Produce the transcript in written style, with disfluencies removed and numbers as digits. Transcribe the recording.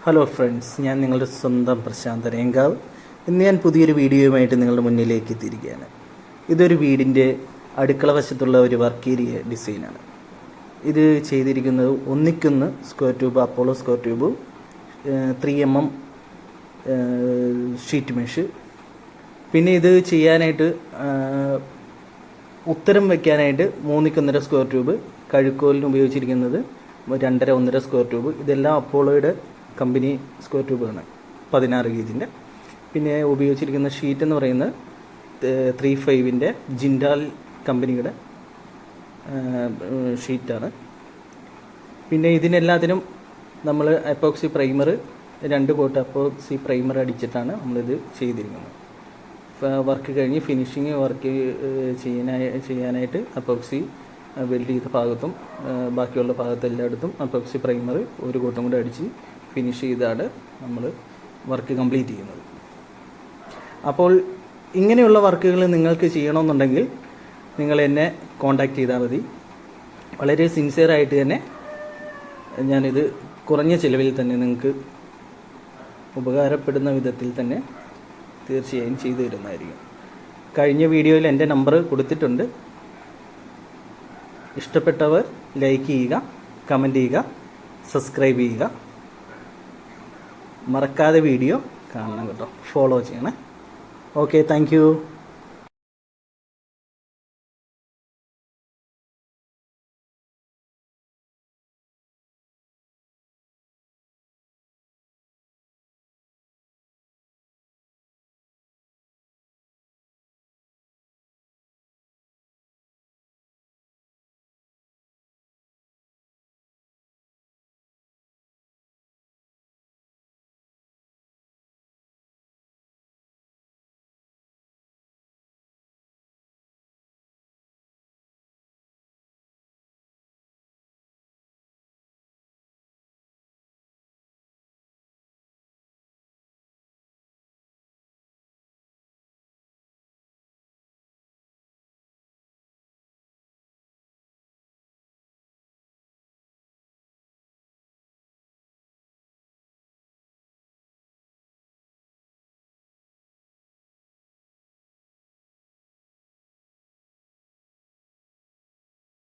Hello friends, ഞാൻ നിങ്ങളുടെ സ്വന്തം പ്രശാന്ത് രേങ്കാവ്. ഇന്ന് ഞാൻ പുതിയൊരു വീഡിയോയുമായിട്ട് നിങ്ങളുടെ മുന്നിലേക്ക് എത്തിയിരിക്കുകയാണ്. ഇതൊരു വീടിൻ്റെ അടുക്കള വശത്തുള്ള ഒരു വർക്ക് ഏരിയ ഡിസൈനാണ്. ഇത് ചെയ്തിരിക്കുന്നത് 1:1 square tube Apollo square tube 3mm sheet mesh. പിന്നെ ഇത് ചെയ്യാനായിട്ട് ഉത്തരം വയ്ക്കാനായിട്ട് 3:1 സ്ക്വയർ ട്യൂബ്, കഴുക്കോലിന് ഉപയോഗിച്ചിരിക്കുന്നത് 2.5-1.5 സ്ക്വയർ ട്യൂബ്. ഇതെല്ലാം അപ്പോളോയുടെ കമ്പനി സ്ക്വയർ ട്യൂബാണ്, 16 ഗേജിൻ്റെ. പിന്നെ ഉപയോഗിച്ചിരിക്കുന്ന ഷീറ്റ് എന്ന് പറയുന്നത് 3.5-ൻ്റെ ജിൻഡാൽ കമ്പനിയുടെ ഷീറ്റാണ്. പിന്നെ ഇതിനെല്ലാത്തിനും നമ്മൾ epoxy primer 2 coat epoxy primer അടിച്ചിട്ടാണ് നമ്മളിത് ചെയ്തിരിക്കുന്നത്. വർക്ക് കഴിഞ്ഞ് ഫിനിഷിങ് വർക്ക് ചെയ്യാനായിട്ട് എപ്പോക്സി വെൽഡ് ചെയ്ത ഭാഗത്തും ബാക്കിയുള്ള ഭാഗത്തെല്ലായിടത്തും എപ്പോക്സി പ്രൈമർ 1 കോട്ടും കൂടെ അടിച്ച് ഫിനിഷ് ചെയ്താണ് നമ്മൾ വർക്ക് കംപ്ലീറ്റ് ചെയ്യുന്നത്. അപ്പോൾ ഇങ്ങനെയുള്ള വർക്കുകൾ നിങ്ങൾക്ക് ചെയ്യണമെന്നുണ്ടെങ്കിൽ നിങ്ങൾ എന്നെ കോൺടാക്റ്റ് ചെയ്താൽ മതി. വളരെ സിൻസിയറായിട്ട് തന്നെ ഞാനിത് കുറഞ്ഞ ചിലവിൽ തന്നെ നിങ്ങൾക്ക് ഉപകാരപ്പെടുന്ന വിധത്തിൽ തന്നെ തീർച്ചയായും ചെയ്തു തരുന്നതായിരിക്കും. കഴിഞ്ഞ വീഡിയോയിൽ എൻ്റെ നമ്പർ കൊടുത്തിട്ടുണ്ട്. ഇഷ്ടപ്പെട്ടവർ ലൈക്ക് ചെയ്യുക, കമൻറ്റ് ചെയ്യുക, സബ്സ്ക്രൈബ് ചെയ്യുക. മറക്കാതെ വീഡിയോ കാണണം കേട്ടോ, ഫോളോ ചെയ്യണേ. Okay, thank you.